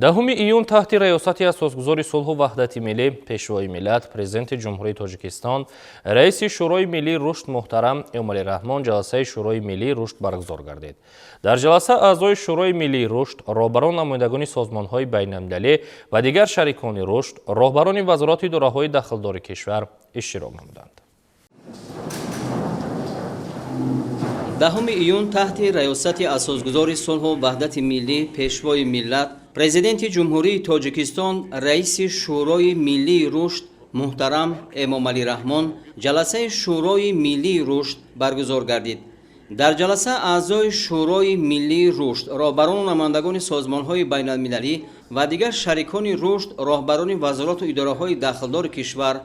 10 июн таҳти раёсати асосгузори сулҳу ваҳдати миллӣ пешвои миллат президенти ҷумҳурии Тоҷикистон раиси шӯрои миллии рушд муҳтарам Эмомалӣ Раҳмон ҷаласаи шӯрои миллии рушд баргузор гардид. Дар ҷаласа аъзои шӯрои миллии рушд, роҳбарон намояндагони созмонҳои байналмилалӣ ва дигар шарикони рушд, роҳбарони вазороти идораҳои дахлдори кишвар иштирок намуданд. 10 июн таҳти раёсати асосгузори сулҳу ваҳдати миллӣ пешвои миллат президенти ҷумҳурии Тоҷикистон раиси шӯрои миллии рушд муҳтарам Эмомалӣ Раҳмон ҷаласаи шӯрои миллии рушд баргузор гардид. дар ҷаласа аъзои шӯрои миллии рушд, роҳбарону намояндагони созмонҳои байналмилалӣ ва дигар шарикони рушд, роҳбарони вазорату идораҳои дахлдори кишвар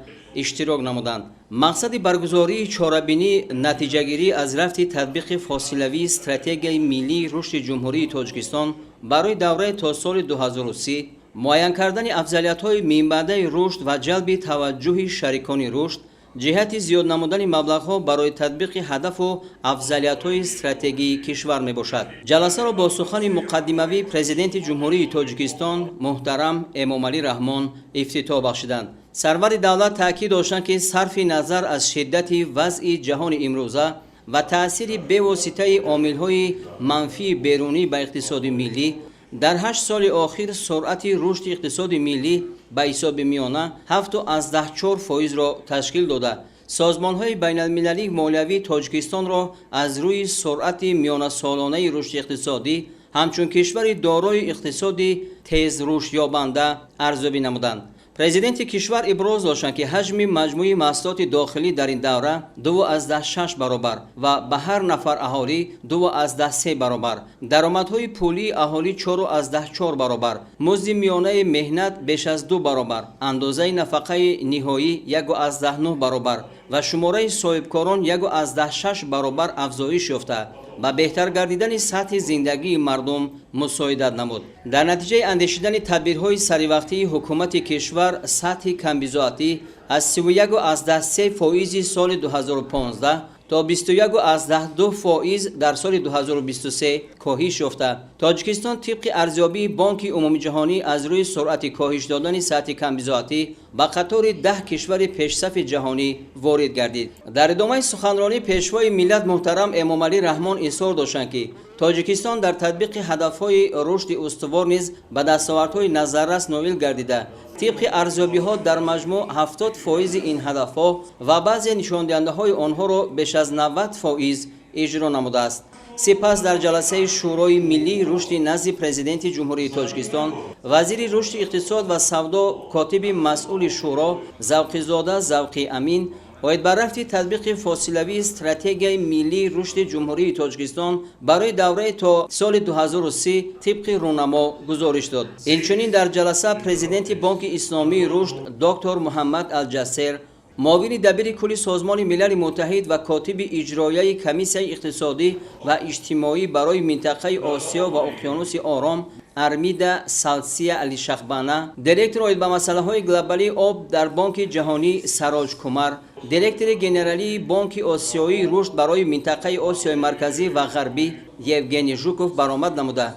иштирок намуданд. мақсади баргузории чорабинии натиҷагирӣ аз рафти татбиқи фосилавии стратегияи миллии рушди ҷумҳурии Тоҷикистон барои давраи то соли 2030 муайян кардани афзалиятҳои минбаъдаи рушд ва ҷалби таваҷҷӯҳи шарикони рушд, ҷиҳати зиёд намудани маблағҳо барои татбиқи ҳадафу афзалиятҳои стратегии кишвар мебошад. ҷаласаро бо сухани муқаддимавии президенти ҷумҳурии Тоҷикистон муҳтарам Эмомалӣ Раҳмон ифтитоҳ бахшиданд. сарвари давлат таъкид доштанд ки сарфи назар аз шиддати вазъи ҷаҳони имрӯза ва таъсири бевоситаи омилҳои манфии берунӣ ба иқтисоди миллӣ, дар 8 соли охир суръати рушди иқтисоди миллӣ ба ҳисоби миёна 7.4%-ро ташкил дода, созмонҳои байналмилалии молиявии Тоҷикистонро аз рӯи суръати миёнасолонаи рушди иқтисодӣ ҳамчун кишвари дорои иқтисоди тезрушдёбанда арзёбӣ намуданд. президенти кишвар иброз доштанд ки ҳаҷми маҷмӯи маҳсулоти дохилӣ дар ин давра 2.6 баробар ва ба ҳар нафар аҳолӣ 2.3 баробар, даромадҳои пулии аҳолӣ 4.4 баробар, музди миёнаи меҳнат беш аз 2 баробар, андозаи нафақаи ниҳоӣ 1.9 баробар ва шумораи соҳибкорон 1.6 баробар афзоиш ёфта ба беҳтар гардидани сатҳи зиндагии мардум мусоидат намуд. дар натиҷаи андешидани тадбирҳои саривақтии ҳукумати кишвар сатҳи камбизоатӣ аз 31.3% соли 2015 то 21.2% дар соли 2023 коҳиш ёфта. Тоҷикистон тибқи арзёбии Бонки Умумии Ҷаҳонӣ аз рӯи суръати коҳиш додани сатҳи камбизоатӣ ба қатори 10 кишвари пешсафи ҷаҳонӣ ворид гардид. дар идомаи суханронӣ пешвои миллат муҳтарам Эмомалӣ Раҳмон изҳор доштанд ки Тоҷикистон дар татбиқи ҳадафҳои рушди устувор низ ба дастовардҳои назаррас ноил гардида, тибқи арзёбиҳо дар маҷмӯъ 70% ин ҳадафҳо ва баъзе нишондиҳандаҳои онҳоро беш аз 90% иҷро намудааст. сипас дар ҷаласаи шӯрои миллии рушди назди президенти ҷумҳурии Тоҷикистон, вазири рушди иқтисод ва савдо, котиби масъули шӯро Завқизода Завқи Амин оид ба рафти татбиқи фосилавии стратегияи миллии рушди ҷумҳурии Тоҷикистон барои давраи то соли 2030 тибқи рӯнамо гузориш дод. инчунин дар ҷаласа президенти Бонки Исломии рушд доктор Муҳаммад Алҷассер, муовини дабири кулли созмони Милали Муттаҳид ва котиби иҷроияи Комиссияи иқтисодӣ ва иҷтимоӣ барои минтақаи Осиё ва Уқёнуси Ором Армида Салсия Алишахбана, директор оид ба масъалаҳои глобалии об дар Бонки ҷаҳонӣ Сароҷ Кумар, директори генералии Бонки Осиёии рушд барои минтақаи Осиёи марказӣ ва ғарбӣ Евгений Жуков баромад намуда,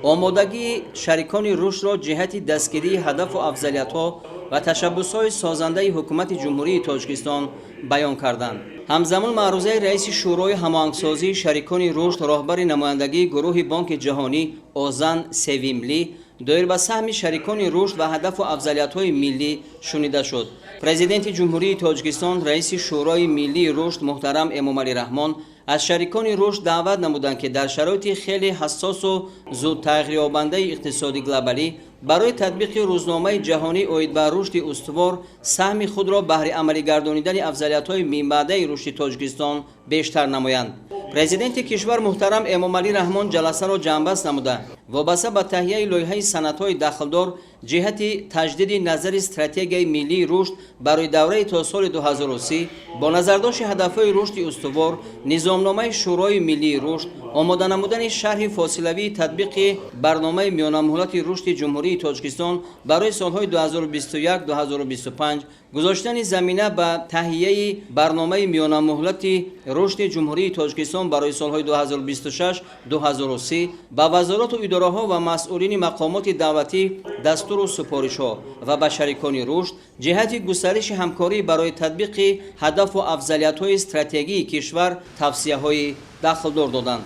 омодагии шарикони рушдро ҷиҳати дастгирии ҳадафу афзалиятҳо ва ташаббусҳои созандаи ҳукумати ҷумҳурии Тоҷикистон баён карданд. ҳамзамон маърузаи раиси шӯрои ҳамоҳангсозии шарикони рушд, роҳбари намояндагии гурӯҳи Бонки ҷаҳонӣ Озан Севимлӣ доир ба саҳми шарикони рушд ва ҳадафу афзалиятҳои миллӣ шунида шуд. президенти ҷумҳурии Тоҷикистон раиси шӯрои миллии рушд муҳтарам Эмомалӣ Раҳмон аз шарикони рушд даъват намуданд ки дар шароити хеле ҳассосу зудтағйирёбандаи иқтисоди глобалӣ барои татбиқи рӯзномаи ҷаҳонӣ оид ба рушди устувор саҳми худро баҳри амалӣ гардонидани афзалиятҳои минбаъдаи рушди Тоҷикистон бештар намоянд. президенти кишвар муҳтарам Эмомалӣ Раҳмон ҷаласаро ҷамъбаст намуда, вобаста ба таҳияи лоиҳаи санадҳои дахлдор ҷиҳати таҷдиди назари стратегияи миллии рушд барои давраи то соли 2030 бо назардошти ҳадафҳои рушди устувор, низомномаи шӯрои миллии рушд, омода намудани шарҳи фосилавии татбиқи барномаи миёнамуҳлати рушди ҷумҳурии ҷумҳурии Тоҷикистон барои солҳои 2021-2025 гузоштани замина ба таҳияи барномаи миёнамуҳлати рушди ҷумҳурии Тоҷикистон барои солҳои 2026-2030 ба вазорату идораҳо ва масъулини мақомоти давлатӣ дастуру супоришҳо ва ба шарикони рушд ҷиҳати густариши ҳамкорӣ барои татбиқи ҳадафу афзалиятҳои стратегии кишвар тавсияҳои дахлдор доданд.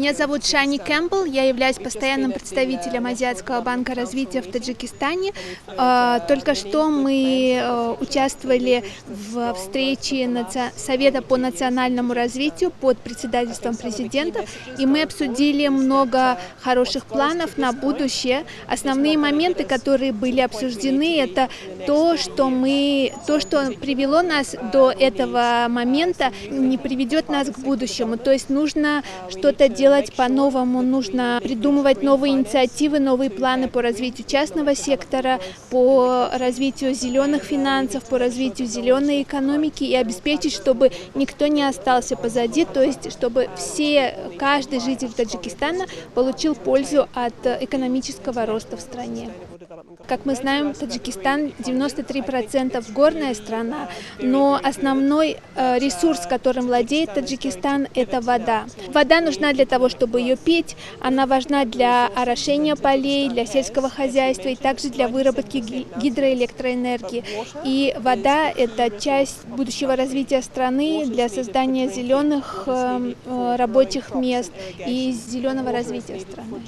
Меня зовут Шани Кэмпбелл, я являюсь постоянным представителем Азиатского банка развития в Таджикистане. Только что мы участвовали в встрече Совета по национальному развитию под председательством президента, и мы обсудили много хороших планов на будущее. Основные моменты, которые были обсуждены, это то, что привело нас до этого момента, не приведет нас к будущему. То есть нужно что-то делать по-новому, нужно придумывать новые инициативы, новые планы по развитию частного сектора, по развитию зеленых финансов, по развитию зеленой экономики и обеспечить, чтобы никто не остался позади, то есть чтобы каждый житель Таджикистана получил пользу от экономического роста в стране. Как мы знаем, Таджикистан 93% горная страна, но основной ресурс, которым владеет Таджикистан, это вода. Вода нужна для того, чтобы ее пить, она важна для орошения полей, для сельского хозяйства и также для выработки гидроэлектроэнергии. И вода – это часть будущего развития страны для создания зеленых рабочих мест и зеленого развития страны.